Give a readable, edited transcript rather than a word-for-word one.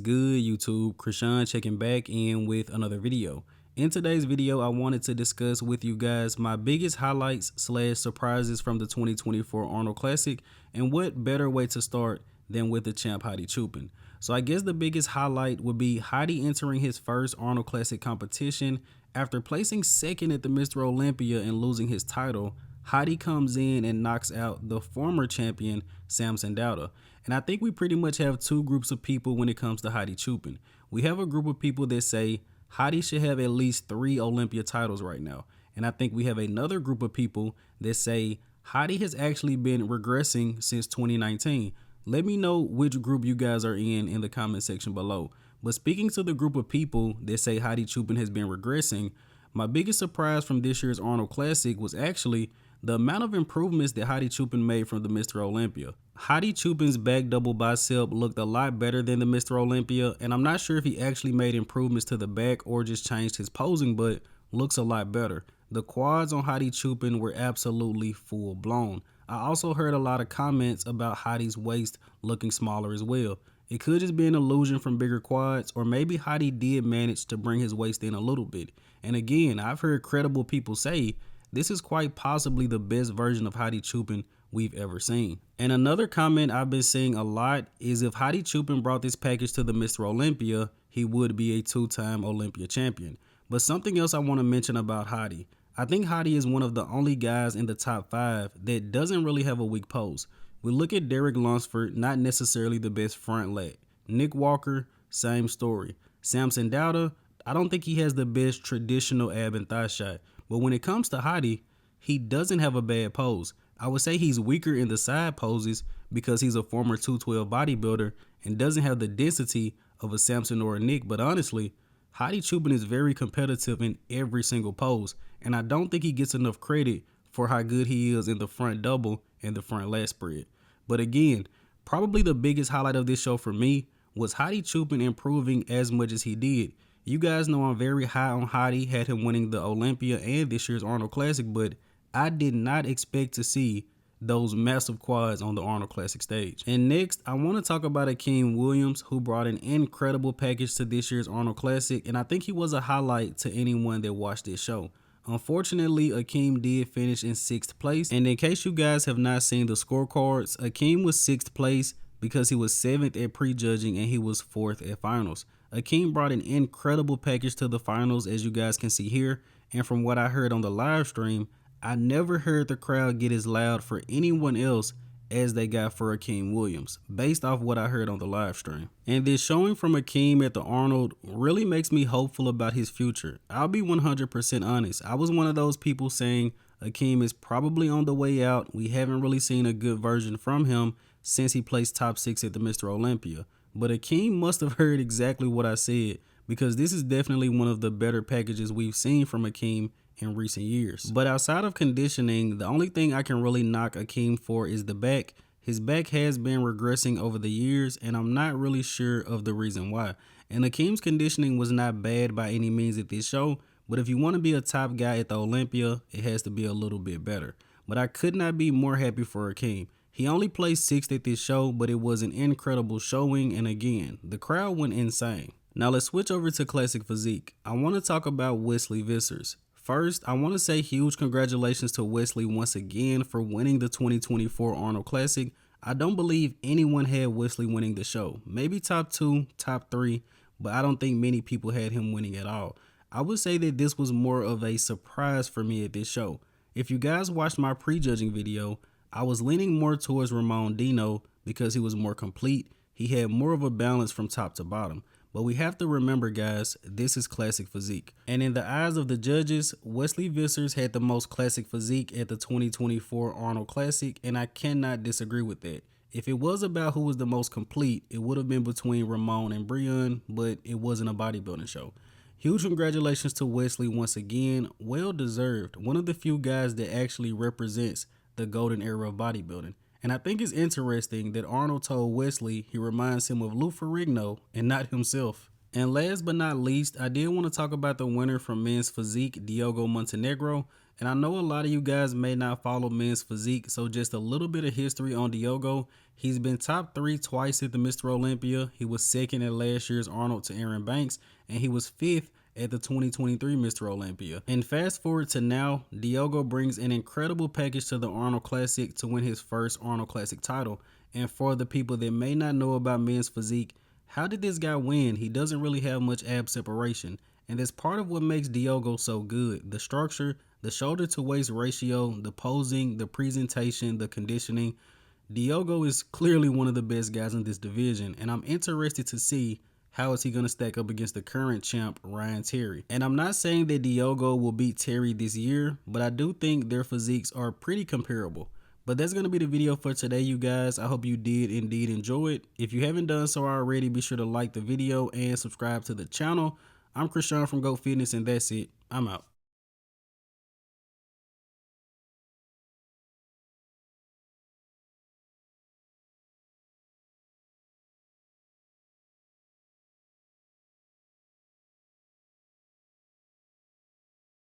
good, YouTube? Krishan checking back in with another video. In today's video, I wanted to discuss with you guys my biggest highlights / surprises from the 2024 Arnold Classic, and what better way to start than with the champ Hadi Choopan. So I guess the biggest highlight would be Hadi entering his first Arnold Classic competition. After placing second at the Mr. Olympia and losing his title, Hadi comes in and knocks out the former champion Samson Dauda. And I think we pretty much have two groups of people when it comes to Hadi Choopan. We have a group of people that say Hadi should have at least 3 Olympia titles right now. And I think we have another group of people that say Hadi has actually been regressing since 2019. Let me know which group you guys are in the comment section below. But speaking to the group of people that say Hadi Choopan has been regressing, my biggest surprise from this year's Arnold Classic was actually the amount of improvements that Hadi Choopan made from the Mr. Olympia. Hadi Choopan's back double bicep looked a lot better than the Mr. Olympia, and I'm not sure if he actually made improvements to the back or just changed his posing, but looks a lot better. The quads on Hadi Choopan were absolutely full blown. I also heard a lot of comments about Hadi's waist looking smaller as well. It could just be an illusion from bigger quads, or maybe Hadi did manage to bring his waist in a little bit. And again, I've heard credible people say this is quite possibly the best version of Hadi Choopan we've ever seen. And another comment I've been seeing a lot is if Hadi Choopan brought this package to the Mr. Olympia, he would be a 2-time Olympia champion. But something else I want to mention about Hadi. I think Hadi is one of the only guys in the top 5 that doesn't really have a weak pose. We look at Derek Lunsford, not necessarily the best front leg. Nick Walker, same story. Samson Dauda, I don't think he has the best traditional ab and thigh shot. But when it comes to Hadi, he doesn't have a bad pose. I would say he's weaker in the side poses because he's a former 212 bodybuilder and doesn't have the density of a Samson or a Nick. But honestly, Hadi Choopan is very competitive in every single pose, and I don't think he gets enough credit for how good he is in the front double and the front lat spread. But again, probably the biggest highlight of this show for me was Hadi Choopan improving as much as he did. You guys know I'm very high on Hadi, had him winning the Olympia and this year's Arnold Classic, but I did not expect to see those massive quads on the Arnold Classic stage. And next, I want to talk about Akim Williams, who brought an incredible package to this year's Arnold Classic, and I think he was a highlight to anyone that watched this show. Unfortunately, Akim did finish in 6th place, and in case you guys have not seen the scorecards, Akim was 6th place because he was 7th at prejudging and he was 4th at finals. Akim brought an incredible package to the finals, as you guys can see here, and from what I heard on the live stream, I never heard the crowd get as loud for anyone else as they got for Akim Williams, based off what I heard on the live stream. And this showing from Akim at the Arnold really makes me hopeful about his future. I'll be 100% honest. I was one of those people saying Akim is probably on the way out. We haven't really seen a good version from him since he placed top 6 at the Mr. Olympia. But Akim must have heard exactly what I said, because this is definitely one of the better packages we've seen from Akim in recent years. But outside of conditioning, the only thing I can really knock Akim for is the back. His back has been regressing over the years, and I'm not really sure of the reason why. And Akim's conditioning was not bad by any means at this show, but if you want to be a top guy at the Olympia, it has to be a little bit better. But I could not be more happy for Akim. He only placed 6th at this show, but it was an incredible showing, and again, the crowd went insane. Now let's switch over to Classic Physique. I want to talk about Wesley Vissers. First, I want to say huge congratulations to Wesley once again for winning the 2024 Arnold Classic. I don't believe anyone had Wesley winning the show. Maybe top 2, top 3, but I don't think many people had him winning at all. I would say that this was more of a surprise for me at this show. If you guys watched my prejudging video, I was leaning more towards Ramon Dino because he was more complete. He had more of a balance from top to bottom. But we have to remember, guys, this is Classic Physique. And in the eyes of the judges, Wesley Vissers had the most classic physique at the 2024 Arnold Classic, and I cannot disagree with that. If it was about who was the most complete, it would have been between Ramon and Breon, but it wasn't a bodybuilding show. Huge congratulations to Wesley once again. Well deserved. One of the few guys that actually represents the golden era of bodybuilding. And I think it's interesting that Arnold told Wesley he reminds him of Lou Ferrigno and not himself. And last but not least, I did want to talk about the winner from men's physique, Diogo Montenegro. And I know a lot of you guys may not follow men's physique, so just a little bit of history on Diogo. He's been top 3 twice at the Mr. Olympia. He was second at last year's Arnold to Aaron Banks, and he was 5th at the 2023 Mr. Olympia. And fast forward to now, Diogo brings an incredible package to the Arnold Classic to win his first Arnold Classic title. And for the people that may not know about men's physique, how did this guy win? He doesn't really have much ab separation. And that's part of what makes Diogo so good. The structure, the shoulder to waist ratio, the posing, the presentation, the conditioning. Diogo is clearly one of the best guys in this division, and I'm interested to see how is he going to stack up against the current champ, Ryan Terry. And I'm not saying that Diogo will beat Terry this year, but I do think their physiques are pretty comparable. But that's going to be the video for today, you guys. I hope you did indeed enjoy it. If you haven't done so already, be sure to like the video and subscribe to the channel. I'm Krishan from GOAT Fitness, and that's it. I'm out.